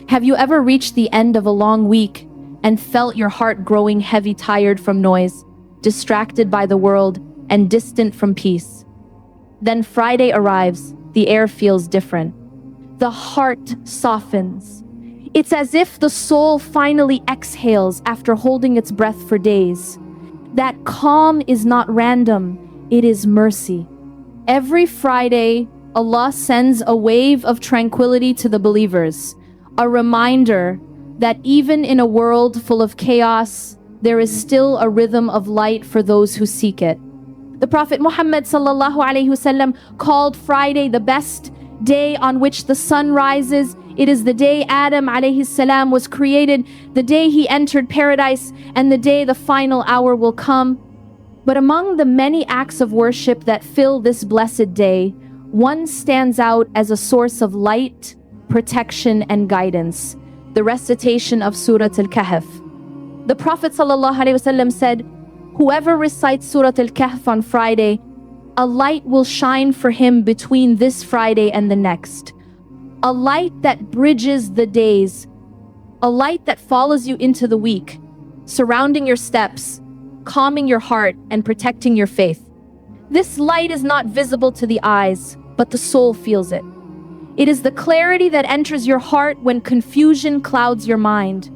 Have you ever reached the end of a long week and felt your heart growing heavy, tired from noise, distracted by the world, and distant from peace? Then Friday arrives, the air feels different. The heart softens. It's as if the soul finally exhales after holding its breath for days. That calm is not random, it is mercy. Every Friday, Allah sends a wave of tranquility to the believers, a reminder that even in a world full of chaos, there is still a rhythm of light for those who seek it. The Prophet Muhammad ﷺ called Friday the best day on which the sun rises. It is the day Adam ﷺ was created, the day he entered paradise, and the day the final hour will come. But among the many acts of worship that fill this blessed day, one stands out as a source of light, protection, and guidance: the recitation of Surah Al-Kahf. The Prophet ﷺ said, "Whoever recites Surah Al-Kahf on Friday, a light will shine for him between this Friday and the next. A light that bridges the days, a light that follows you into the week, surrounding your steps, calming your heart, and protecting your faith." This light is not visible to the eyes, but the soul feels it. It is the clarity that enters your heart when confusion clouds your mind.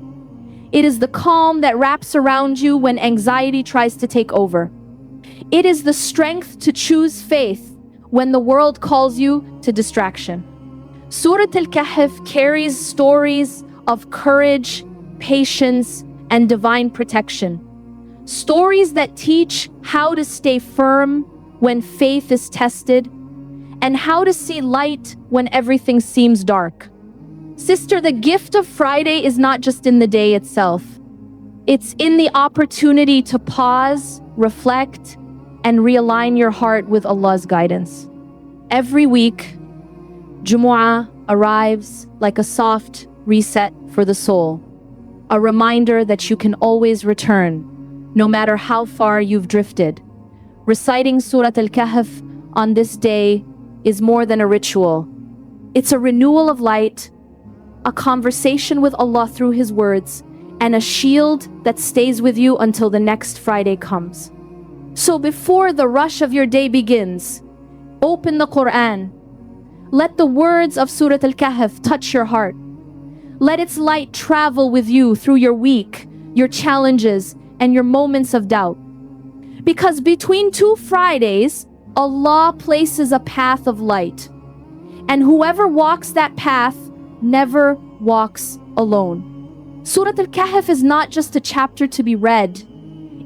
It is the calm that wraps around you when anxiety tries to take over. It is the strength to choose faith when the world calls you to distraction. Surah Al-Kahf carries stories of courage, patience, and divine protection. Stories that teach how to stay firm when faith is tested, and how to see light when everything seems dark. Sister, the gift of Friday is not just in the day itself. It's in the opportunity to pause, reflect, and realign your heart with Allah's guidance. Every week, Jumu'ah arrives like a soft reset for the soul, a reminder that you can always return, no matter how far you've drifted. Reciting Surah Al-Kahf on this day is more than a ritual. It's a renewal of light, a conversation with Allah through His words, and a shield that stays with you until the next Friday comes. So before the rush of your day begins, open the Qur'an. Let the words of Surah Al-Kahf touch your heart. Let its light travel with you through your week, your challenges, and your moments of doubt. Because between two Fridays, Allah places a path of light. And whoever walks that path never walks alone. Surah Al-Kahf is not just a chapter to be read.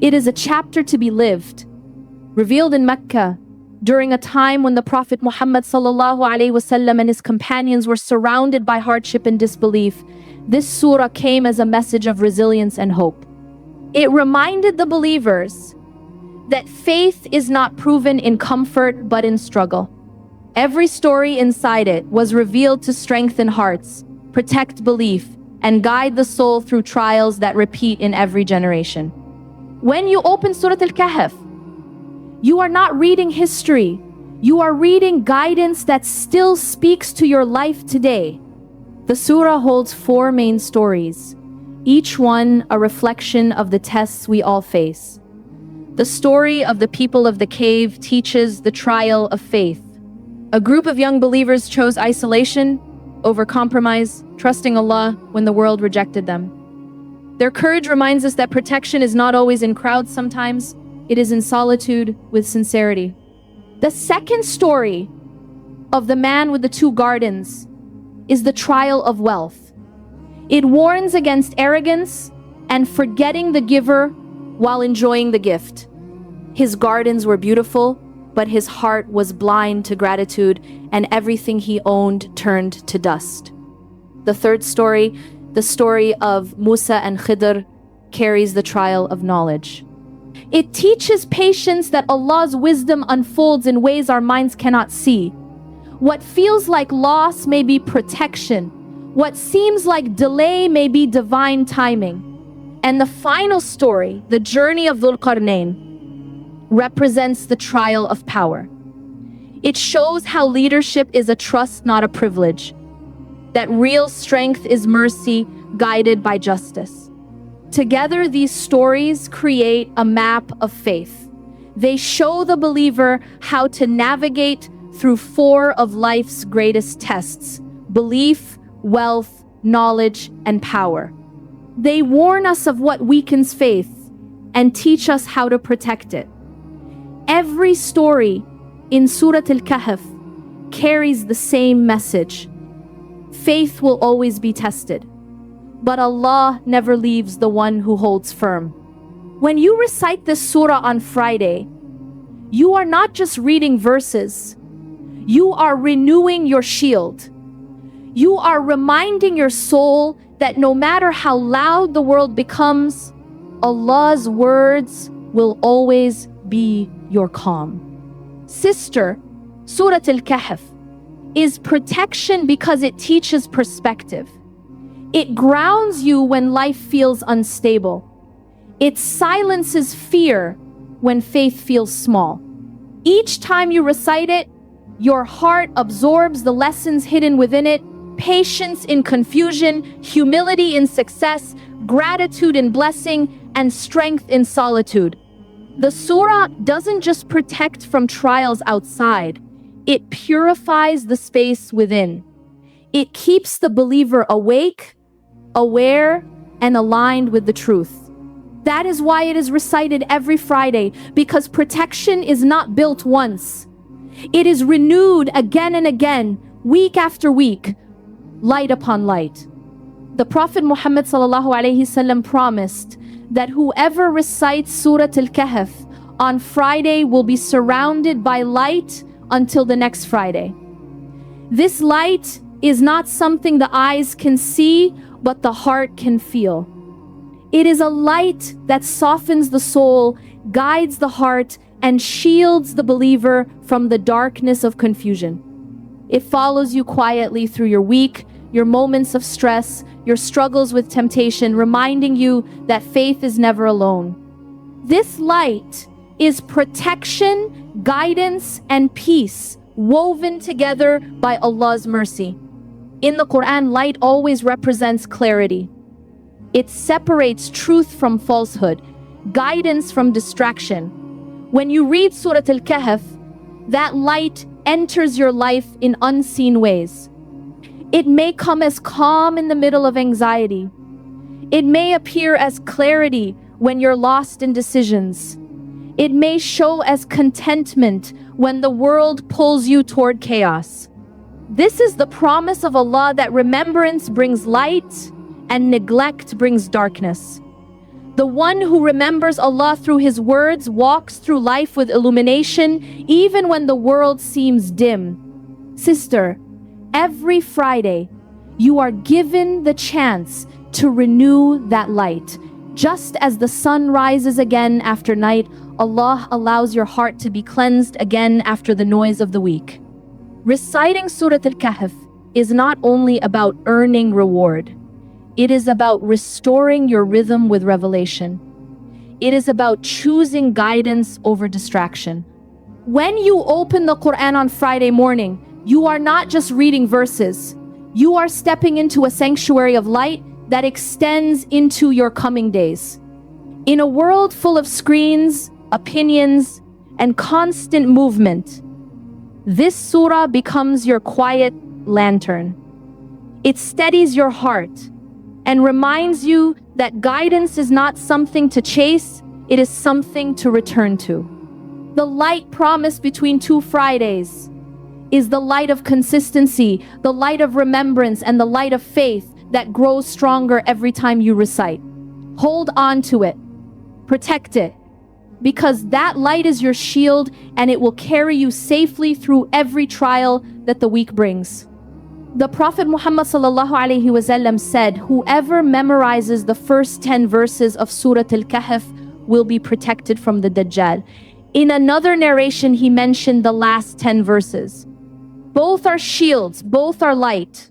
It is a chapter to be lived. Revealed in Mecca, during a time when the Prophet Muhammad ﷺ and his companions were surrounded by hardship and disbelief, this surah came as a message of resilience and hope. It reminded the believers that faith is not proven in comfort but in struggle. Every story inside it was revealed to strengthen hearts, protect belief, and guide the soul through trials that repeat in every generation. When you open Surah Al-Kahf, you are not reading history. You are reading guidance that still speaks to your life today. The surah holds 4 main stories, each one a reflection of the tests we all face. The story of the people of the cave teaches the trial of faith. A group of young believers chose isolation over compromise, trusting Allah when the world rejected them. Their courage reminds us that protection is not always in crowds. Sometimes it is in solitude with sincerity. The second story of the man with the 2 gardens is the trial of wealth. It warns against arrogance and forgetting the giver while enjoying the gift. His gardens were beautiful, but his heart was blind to gratitude, and everything he owned turned to dust. The third story, the story of Musa and Khidr, carries the trial of knowledge. It teaches patience, that Allah's wisdom unfolds in ways our minds cannot see. What feels like loss may be protection. What seems like delay may be divine timing. And the final story, the journey of Dhul Qarnayn, represents the trial of power. It shows how leadership is a trust, not a privilege. that real strength is mercy guided by justice. Together, these stories create a map of faith. They show the believer how to navigate through four of life's greatest tests: belief, wealth, knowledge, and power. They warn us of what weakens faith and teach us how to protect it. Every story in Surah Al-Kahf carries the same message. Faith will always be tested, but Allah never leaves the one who holds firm. When you recite this surah on Friday, you are not just reading verses, you are renewing your shield. You are reminding your soul that no matter how loud the world becomes, Allah's words will always be your calm. Sister, Surah Al-Kahf is protection because it teaches perspective. It grounds you when life feels unstable. It silences fear when faith feels small. Each time you recite it, your heart absorbs the lessons hidden within it: patience in confusion, humility in success, gratitude in blessing, and strength in solitude. The surah doesn't just protect from trials outside, it purifies the space within. It keeps the believer awake, aware, and aligned with the truth. That is why it is recited every Friday, because protection is not built once. It is renewed again and again, week after week, light upon light. The Prophet Muhammad ﷺ promised that whoever recites Surah Al-Kahf on Friday will be surrounded by light until the next Friday. This light is not something the eyes can see, but the heart can feel. It is a light that softens the soul, guides the heart, and shields the believer from the darkness of confusion. It follows you quietly through your week, your moments of stress, your struggles with temptation, reminding you that faith is never alone. This light is protection, guidance, and peace woven together by Allah's mercy. In the Qur'an, light always represents clarity. It separates truth from falsehood, guidance from distraction. When you read Surah Al-Kahf, that light enters your life in unseen ways. It may come as calm in the middle of anxiety. It may appear as clarity when you're lost in decisions. It may show as contentment when the world pulls you toward chaos. This is the promise of Allah that remembrance brings light and neglect brings darkness. The one who remembers Allah through His words walks through life with illumination even when the world seems dim. Sister, every Friday, you are given the chance to renew that light. Just as the sun rises again after night, Allah allows your heart to be cleansed again after the noise of the week. Reciting Surah Al-Kahf is not only about earning reward. It is about restoring your rhythm with revelation. It is about choosing guidance over distraction. When you open the Qur'an on Friday morning, you are not just reading verses. You are stepping into a sanctuary of light that extends into your coming days. In a world full of screens, opinions, and constant movement, this surah becomes your quiet lantern. It steadies your heart and reminds you that guidance is not something to chase, it is something to return to. The light promised between two Fridays is the light of consistency, the light of remembrance, and the light of faith that grows stronger every time you recite. Hold on to it, protect it, because that light is your shield and it will carry you safely through every trial that the week brings. The Prophet Muhammad ﷺ said, whoever memorizes the first 10 verses of Surah Al-Kahf will be protected from the Dajjal. In another narration, he mentioned the last 10 verses. Both are shields, both are light.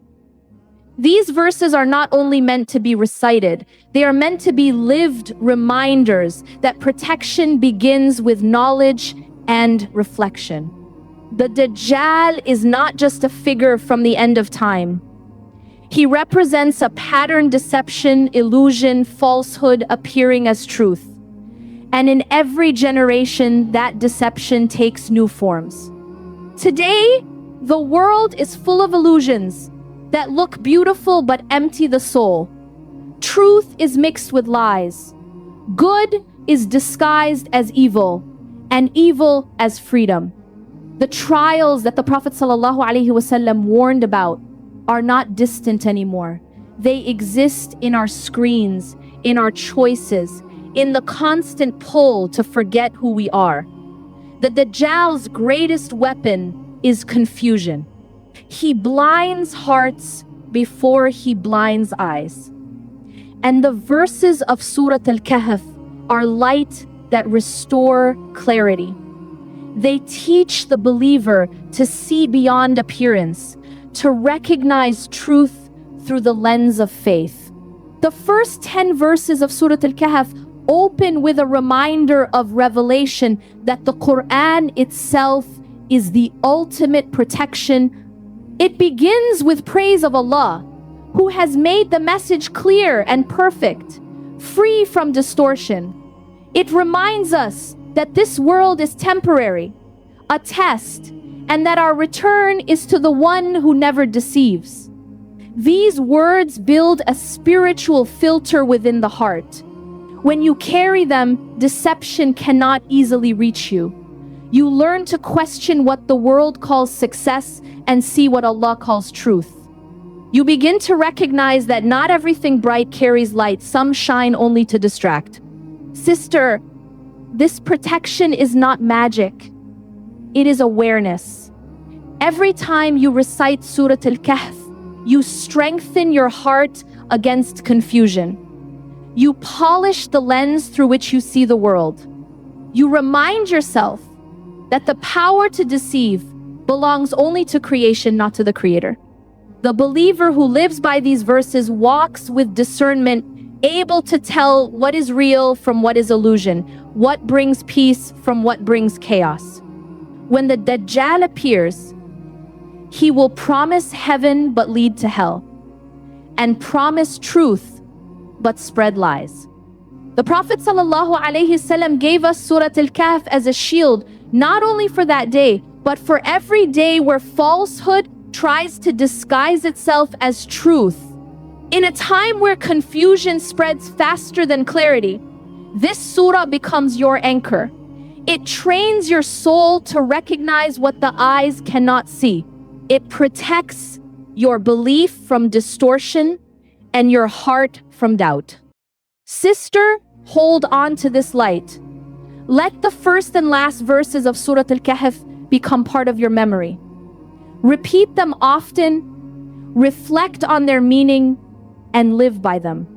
These verses are not only meant to be recited, they are meant to be lived reminders that protection begins with knowledge and reflection. The Dajjal is not just a figure from the end of time. He represents a pattern, deception, illusion, falsehood appearing as truth. And in every generation, that deception takes new forms. Today, the world is full of illusions that look beautiful but empty the soul. Truth is mixed with lies. Good is disguised as evil, and evil as freedom. The trials that the Prophet ﷺ warned about are not distant anymore. They exist in our screens, in our choices, in the constant pull to forget who we are. The Dajjal's greatest weapon is confusion. He blinds hearts before he blinds eyes. And the verses of Surah Al-Kahf are light that restore clarity. They teach the believer to see beyond appearance, to recognize truth through the lens of faith. The first 10 verses of Surah Al-Kahf open with a reminder of revelation that the Qur'an itself is the ultimate protection. It begins with praise of Allah, who has made the message clear and perfect, free from distortion. It reminds us that this world is temporary, a test, and that our return is to the one who never deceives. These words build a spiritual filter within the heart. When you carry them, deception cannot easily reach you. You learn to question what the world calls success and see what Allah calls truth. You begin to recognize that not everything bright carries light. Some shine only to distract. Sister, this protection is not magic. It is awareness. Every time you recite Surah Al-Kahf, you strengthen your heart against confusion. You polish the lens through which you see the world. You remind yourself that the power to deceive belongs only to creation, not to the Creator. The believer who lives by these verses walks with discernment, able to tell what is real from what is illusion, what brings peace from what brings chaos. When the Dajjal appears, he will promise heaven but lead to hell, and promise truth but spread lies. The Prophet ﷺ gave us Surah Al-Kahf as a shield, not only for that day, but for every day where falsehood tries to disguise itself as truth. In a time where confusion spreads faster than clarity, this surah becomes your anchor. It trains your soul to recognize what the eyes cannot see. It protects your belief from distortion and your heart from doubt. Sister, hold on to this light. Let the first and last verses of Surah Al-Kahf become part of your memory. Repeat them often, reflect on their meaning, and live by them.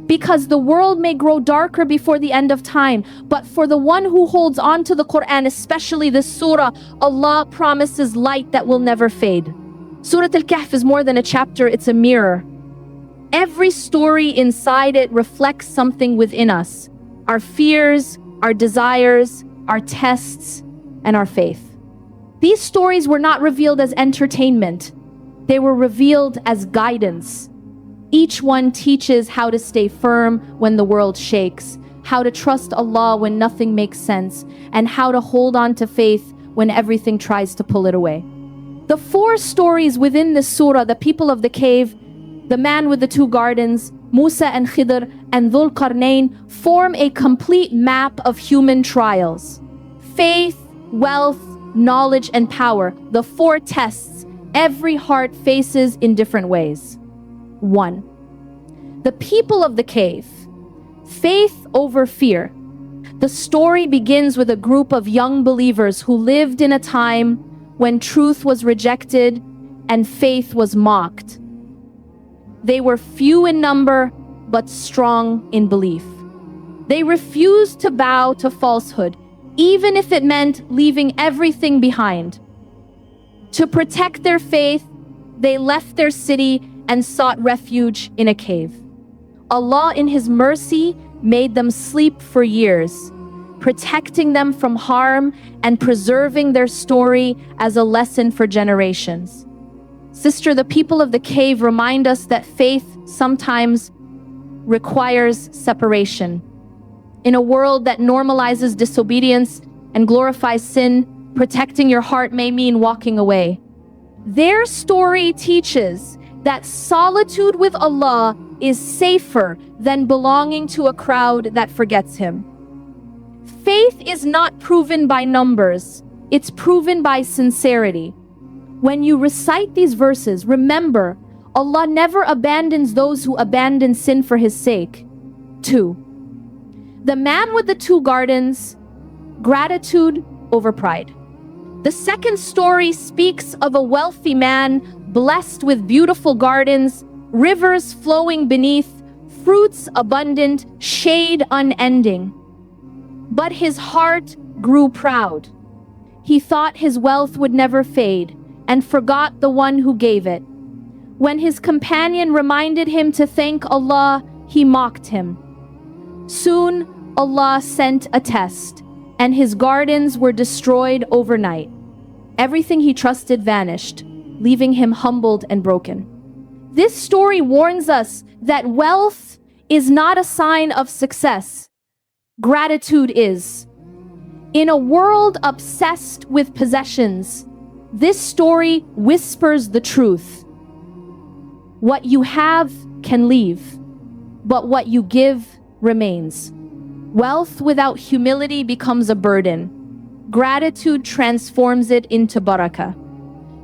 Because the world may grow darker before the end of time, but for the one who holds on to the Qur'an, especially this surah, Allah promises light that will never fade. Surah Al-Kahf is more than a chapter, it's a mirror. Every story inside it reflects something within us: our fears, our desires, our tests, and our faith. These stories were not revealed as entertainment. They were revealed as guidance. Each one teaches how to stay firm when the world shakes, how to trust Allah when nothing makes sense, and how to hold on to faith when everything tries to pull it away. The 4 stories within this surah, the people of the cave, the man with the 2 gardens, Musa and Khidr, and Dhul Qarnayn, form a complete map of human trials. Faith, wealth, knowledge, and power, the 4 tests every heart faces in different ways. 1. The people of the cave. Faith over fear. The story begins with a group of young believers who lived in a time when truth was rejected and faith was mocked. They were few in number, but strong in belief. They refused to bow to falsehood, even if it meant leaving everything behind. To protect their faith, they left their city and sought refuge in a cave. Allah, in His mercy, made them sleep for years, protecting them from harm and preserving their story as a lesson for generations. Sister, the people of the cave remind us that faith sometimes requires separation. In a world that normalizes disobedience and glorifies sin, protecting your heart may mean walking away. Their story teaches that solitude with Allah is safer than belonging to a crowd that forgets Him. Faith is not proven by numbers, it's proven by sincerity. When you recite these verses, remember, Allah never abandons those who abandon sin for His sake. 2. The man with the 2 gardens, gratitude over pride. The second story speaks of a wealthy man blessed with beautiful gardens, rivers flowing beneath, fruits abundant, shade unending. But his heart grew proud. He thought his wealth would never fade and forgot the one who gave it. When his companion reminded him to thank Allah, he mocked him. Soon, Allah sent a test, and his gardens were destroyed overnight. Everything he trusted vanished, leaving him humbled and broken. This story warns us that wealth is not a sign of success. Gratitude is. In a world obsessed with possessions, this story whispers the truth. What you have can leave, but what you give remains. Wealth without humility becomes a burden. Gratitude transforms it into barakah.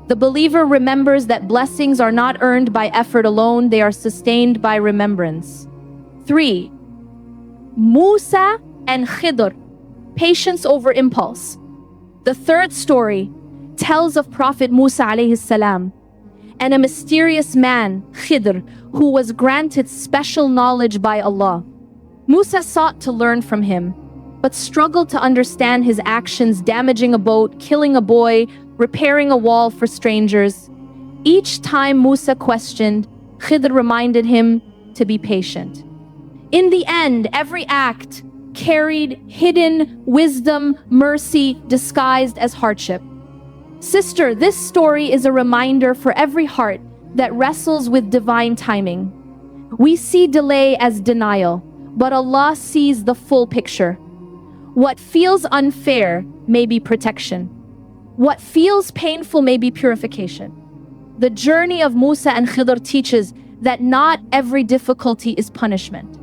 The believer remembers that blessings are not earned by effort alone, they are sustained by remembrance. 3. Musa and Khidr, patience over impulse. The third story tells of Prophet Musa alayhi salam and a mysterious man, Khidr, who was granted special knowledge by Allah. Musa sought to learn from him, but struggled to understand his actions, damaging a boat, killing a boy, repairing a wall for strangers. Each time Musa questioned, Khidr reminded him to be patient. In the end, every act carried hidden wisdom, mercy, disguised as hardship. Sister, this story is a reminder for every heart that wrestles with divine timing. We see delay as denial, but Allah sees the full picture. What feels unfair may be protection. What feels painful may be purification. The journey of Musa and Khidr teaches that not every difficulty is punishment.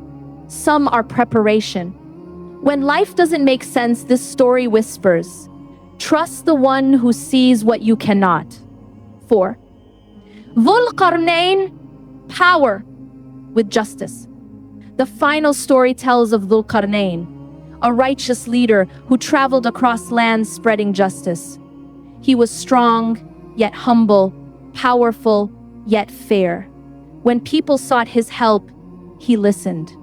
Some are preparation. When life doesn't make sense, this story whispers, trust the one who sees what you cannot. 4. Dhul Qarnayn, power with justice. The final story tells of Dhul Qarnayn, a righteous leader who traveled across lands spreading justice. He was strong, yet humble, powerful, yet fair. When people sought his help, he listened.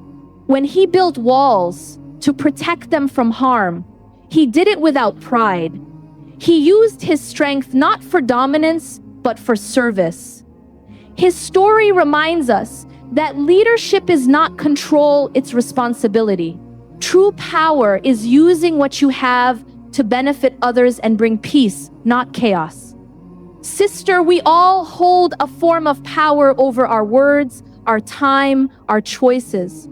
When he built walls to protect them from harm, he did it without pride. He used his strength not for dominance, but for service. His story reminds us that leadership is not control, it's responsibility. True power is using what you have to benefit others and bring peace, not chaos. Sister, we all hold a form of power over our words, our time, our choices.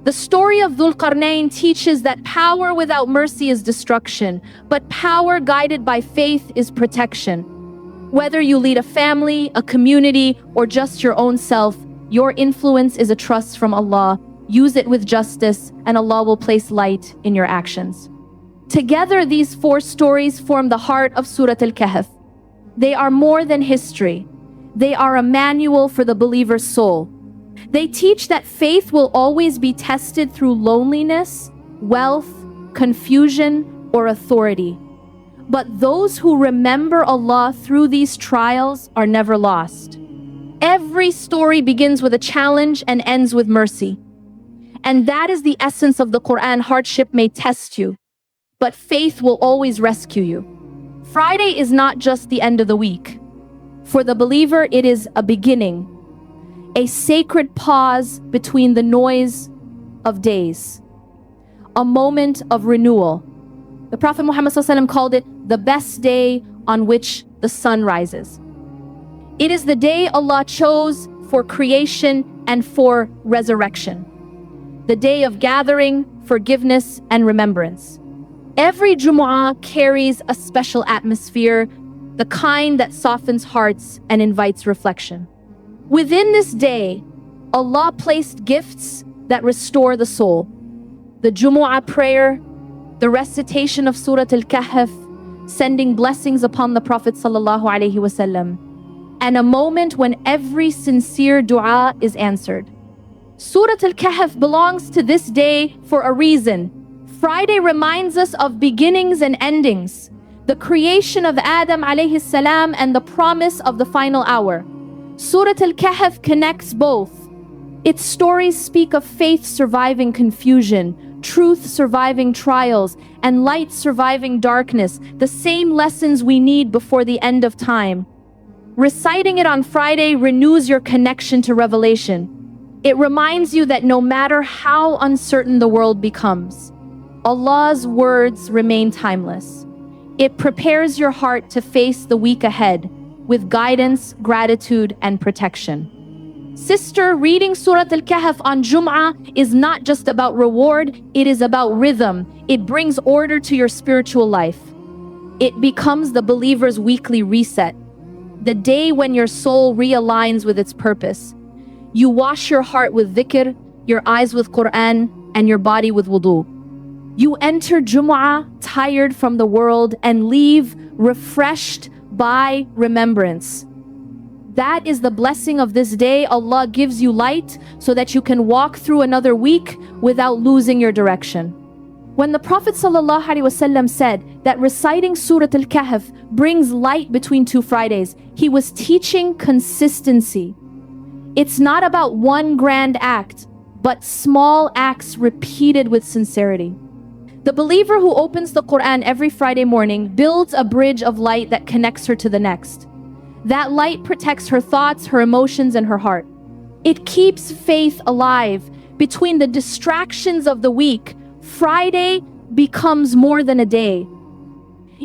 The story of Dhul Qarnayn teaches that power without mercy is destruction, but power guided by faith is protection. Whether you lead a family, a community, or just your own self, your influence is a trust from Allah. Use it with justice, and Allah will place light in your actions. Together, these 4 stories form the heart of Surah Al-Kahf. They are more than history. They are a manual for the believer's soul. They teach that faith will always be tested through loneliness, wealth, confusion, or authority. But those who remember Allah through these trials are never lost. Every story begins with a challenge and ends with mercy. And that is the essence of the Qur'an. Hardship may test you, but faith will always rescue you. Friday is not just the end of the week. For the believer, it is a beginning, a sacred pause between the noise of days, a moment of renewal. The Prophet Muhammad ﷺ called it the best day on which the sun rises. It is the day Allah chose for creation and for resurrection. The day of gathering, forgiveness, and remembrance. Every Jumu'ah carries a special atmosphere, the kind that softens hearts and invites reflection. Within this day, Allah placed gifts that restore the soul. The Jumu'ah prayer, the recitation of Surah Al-Kahf, sending blessings upon the Prophet ﷺ, and a moment when every sincere dua is answered. Surah Al-Kahf belongs to this day for a reason. Friday reminds us of beginnings and endings, the creation of Adam alayhi salam and the promise of the final hour. Surah Al-Kahf connects both. Its stories speak of faith surviving confusion, truth surviving trials, and light surviving darkness, the same lessons we need before the end of time. Reciting it on Friday renews your connection to revelation. It reminds you that no matter how uncertain the world becomes, Allah's words remain timeless. It prepares your heart to face the week ahead with guidance, gratitude, and protection. Sister, reading Surah Al-Kahf on Jum'ah is not just about reward, it is about rhythm. It brings order to your spiritual life. It becomes the believer's weekly reset, the day when your soul realigns with its purpose. You wash your heart with dhikr, your eyes with Qur'an, and your body with wudu. You enter Jumu'ah tired from the world and leave refreshed by remembrance. That is the blessing of this day. Allah gives you light so that you can walk through another week without losing your direction. When the Prophet ﷺ said that reciting Surah Al-Kahf brings light between two Fridays, he was teaching consistency. It's not about one grand act, but small acts repeated with sincerity. The believer who opens the Qur'an every Friday morning builds a bridge of light that connects her to the next. That light protects her thoughts, her emotions, and her heart. It keeps faith alive. Between the distractions of the week, Friday becomes more than a day.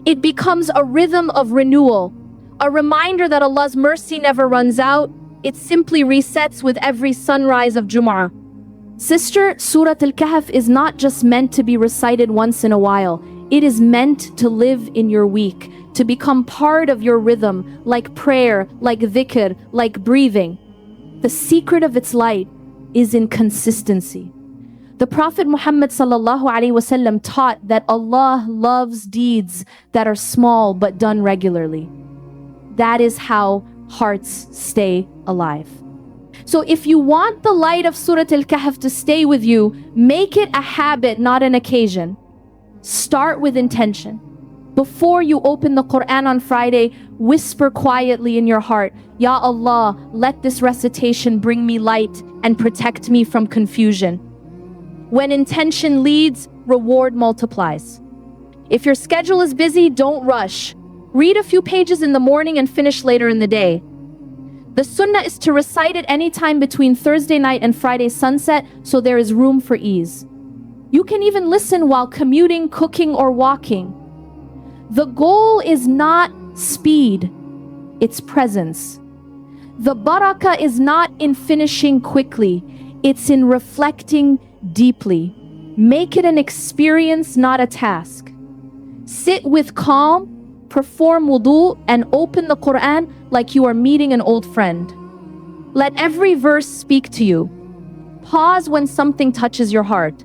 It becomes a rhythm of renewal, a reminder that Allah's mercy never runs out. It simply resets with every sunrise of Jumu'ah. Sister, Surah Al-Kahf is not just meant to be recited once in a while. It is meant to live in your week, to become part of your rhythm, like prayer, like dhikr, like breathing. The secret of its light is in consistency. The Prophet Muhammad ﷺ taught that Allah loves deeds that are small but done regularly. That is how hearts stay alive. So if you want the light of Surah Al-Kahf to stay with you, make it a habit, not an occasion. Start with intention. Before you open the Qur'an on Friday, whisper quietly in your heart, Ya Allah, let this recitation bring me light and protect me from confusion. When intention leads, reward multiplies. If your schedule is busy, don't rush. Read a few pages in the morning and finish later in the day. The sunnah is to recite it anytime between Thursday night and Friday sunset, so there is room for ease. You can even listen while commuting, cooking, or walking. The goal is not speed, it's presence. The barakah is not in finishing quickly, it's in reflecting deeply. Make it an experience, not a task. Sit with calm, perform wudu, and open the Qur'an like you are meeting an old friend. Let every verse speak to you. Pause when something touches your heart.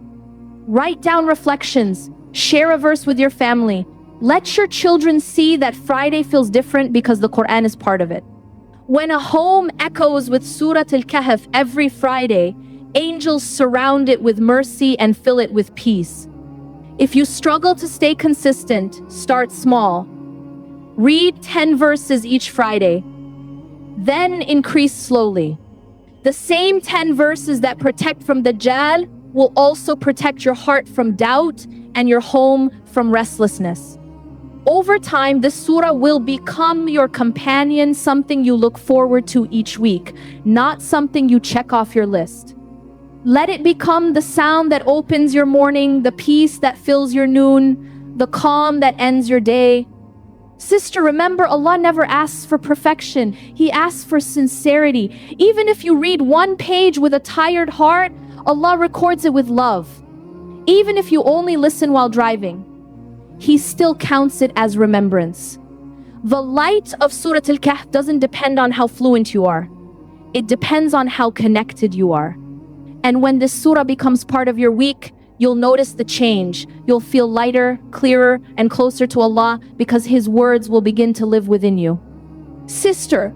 Write down reflections. Share a verse with your family. Let your children see that Friday feels different because the Qur'an is part of it. When a home echoes with Surah Al-Kahf every Friday, angels surround it with mercy and fill it with peace. If you struggle to stay consistent, start small. Read 10 verses each Friday, then increase slowly. The same 10 verses that protect from Dajjal will also protect your heart from doubt and your home from restlessness. Over time, this surah will become your companion, something you look forward to each week, not something you check off your list. Let it become the sound that opens your morning, the peace that fills your noon, the calm that ends your day. Sister, remember, Allah never asks for perfection. He asks for sincerity. Even if you read one page with a tired heart, Allah records it with love. Even if you only listen while driving, He still counts it as remembrance. The light of Surah Al-Kahf doesn't depend on how fluent you are. It depends on how connected you are. And when this surah becomes part of your week, you'll notice the change. You'll feel lighter, clearer, and closer to Allah because His words will begin to live within you. Sister,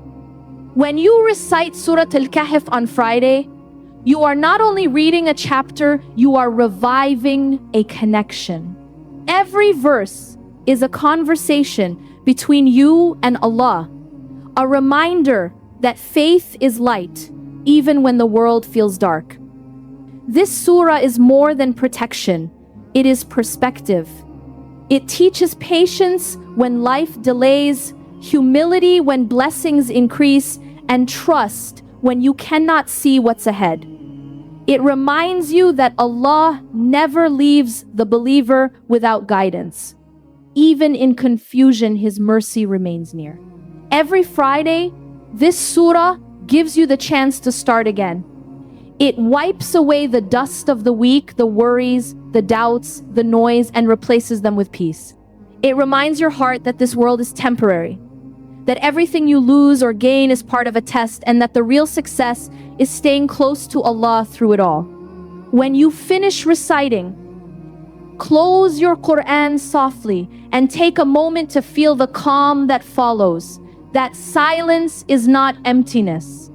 when you recite Surah Al-Kahf on Friday, you are not only reading a chapter, you are reviving a connection. Every verse is a conversation between you and Allah, a reminder that faith is light, even when the world feels dark. This surah is more than protection, it is perspective. It teaches patience when life delays, humility when blessings increase, and trust when you cannot see what's ahead. It reminds you that Allah never leaves the believer without guidance. Even in confusion, His mercy remains near. Every Friday, this surah gives you the chance to start again. It wipes away the dust of the week, the worries, the doubts, the noise, and replaces them with peace. It reminds your heart that this world is temporary, that everything you lose or gain is part of a test, and that the real success is staying close to Allah through it all. When you finish reciting, close your Qur'an softly and take a moment to feel the calm that follows. That silence is not emptiness.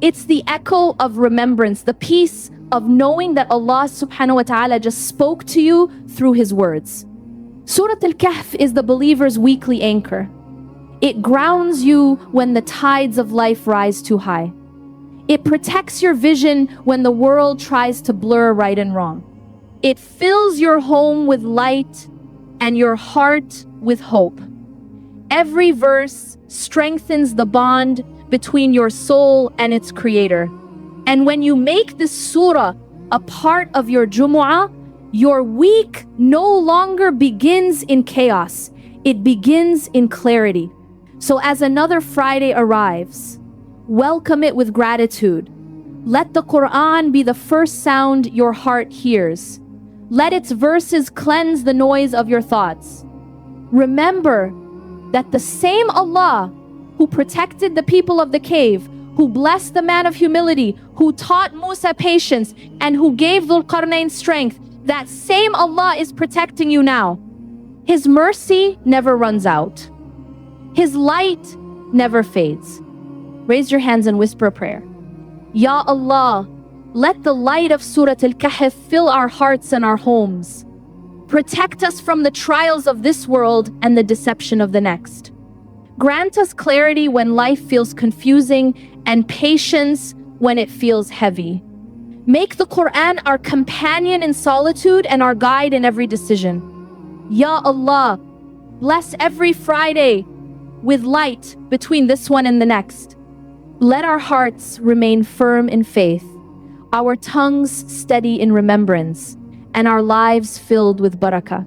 It's the echo of remembrance, the peace of knowing that Allah subhanahu wa ta'ala just spoke to you through His words. Surah Al-Kahf is the believer's weekly anchor. It grounds you when the tides of life rise too high. It protects your vision when the world tries to blur right and wrong. It fills your home with light and your heart with hope. Every verse strengthens the bond between your soul and its creator. And when you make this surah a part of your Jumu'ah, your week no longer begins in chaos. It begins in clarity. So as another Friday arrives, welcome it with gratitude. Let the Qur'an be the first sound your heart hears. Let its verses cleanse the noise of your thoughts. Remember that the same Allah who protected the people of the cave, who blessed the man of humility, who taught Musa patience, and who gave Dhul Qarnayn strength, that same Allah is protecting you now. His mercy never runs out. His light never fades. Raise your hands and whisper a prayer. Ya Allah, let the light of Surah Al-Kahf fill our hearts and our homes. Protect us from the trials of this world and the deception of the next. Grant us clarity when life feels confusing and patience when it feels heavy. Make the Qur'an our companion in solitude and our guide in every decision. Ya Allah, bless every Friday with light between this one and the next. Let our hearts remain firm in faith, our tongues steady in remembrance, and our lives filled with barakah.